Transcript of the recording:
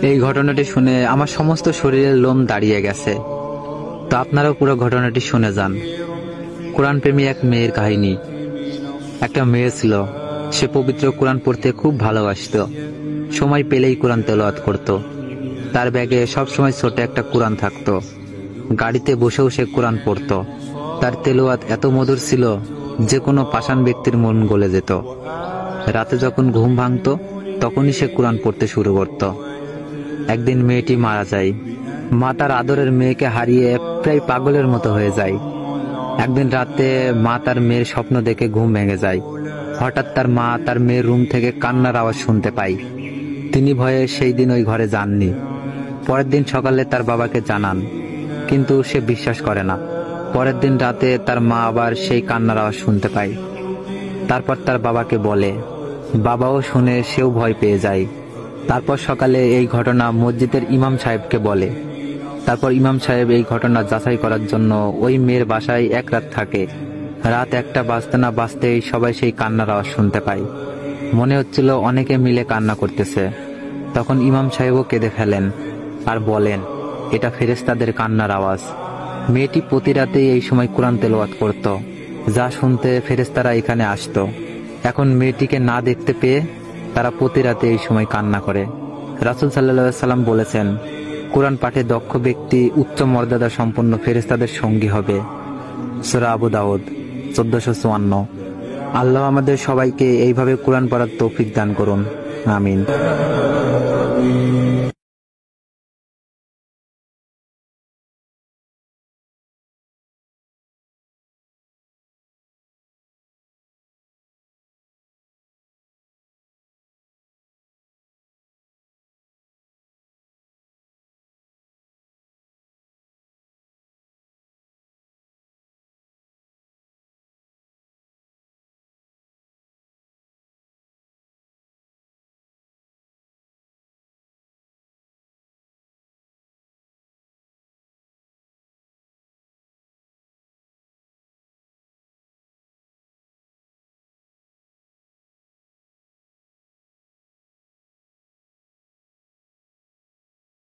এই ঘটনাটি শুনে আমার সমস্ত শরীরের লোম দাঁড়িয়ে গেছে। তো আপনারাও পুরো ঘটনাটি শুনে যান। কোরআন প্রেমী এক মেয়ের কাহিনী। একটা মেয়ে ছিল, সে পবিত্র কোরআন পড়তে খুব ভালোবাসতো। সময় পেলেই কোরআন তেলাওয়াত করত। তার ব্যাগে সবসময় ছোট একটা কোরআন থাকতো। গাড়িতে বসেও সে কোরআন পড়ত। তার তেলাওয়াত এত মধুর ছিল যে কোনো পাষাণ ব্যক্তির মন গলে যেত। রাতে যখন ঘুম ভাঙতো তখনই সে কোরআন পড়তে শুরু করত। একদিন মেয়েটি মারা যায়। মা তার আদরের মেয়েকে হারিয়ে প্রায় পাগলের মতো হয়ে যায়। একদিন রাতে মা তার মেয়ের স্বপ্ন দেখে ঘুম ভেঙে যায়। হঠাৎ তার মা তার মেয়ের রুম থেকে কান্নার আওয়াজ শুনতে পায়। তিনি ভয়ে সেই দিন ওই ঘরে যাননি। পরের দিন সকালে তার বাবাকে জানান, কিন্তু সে বিশ্বাস করে না। পরের দিন রাতে তার মা আবার সেই কান্নার আওয়াজ শুনতে পায়। তারপর তার বাবাকে বলে, বাবাও শুনে সেও ভয় পেয়ে যায়। তারপর সকালে এই ঘটনা মসজিদের ইমাম সাহেবকে বলে। তারপর ইমাম সাহেব এই ঘটনা যাচাই করার জন্য ওই মেয়ের বাসায় এক রাত থাকে। রাত 1টা বাজতে না বাজতেই সবাই সেই কান্নার আওয়াজ শুনতে পায়। মনে হচ্ছিল অনেকে মিলে কান্না করতেছে। তখন ইমাম সাহেবও কেঁদে ফেলেন আর বলেন, এটা ফেরেশতাদের কান্নার আওয়াজ। মেয়েটি প্রতি রাতেই এই সময় কোরআন তেলাওয়াত করত, যা শুনতে ফেরেশতারা এখানে আসতো। এখন মেয়েটিকে না দেখতে পেয়ে তারা প্রতি রাতে এই সময় কান্না করে। রাসূল সাল্লাল্লাহু আলাইহি সাল্লাম বলেছেন, কোরআন পাঠে দক্ষ ব্যক্তি উচ্চ মর্যাদা সম্পন্ন ফেরেশতাদের সঙ্গী হবে। সূরা আবু দাউদ 1454। আল্লাহ আমাদের সবাইকে এইভাবে কোরআন পড়ার তৌফিক দান করুন। আমিন।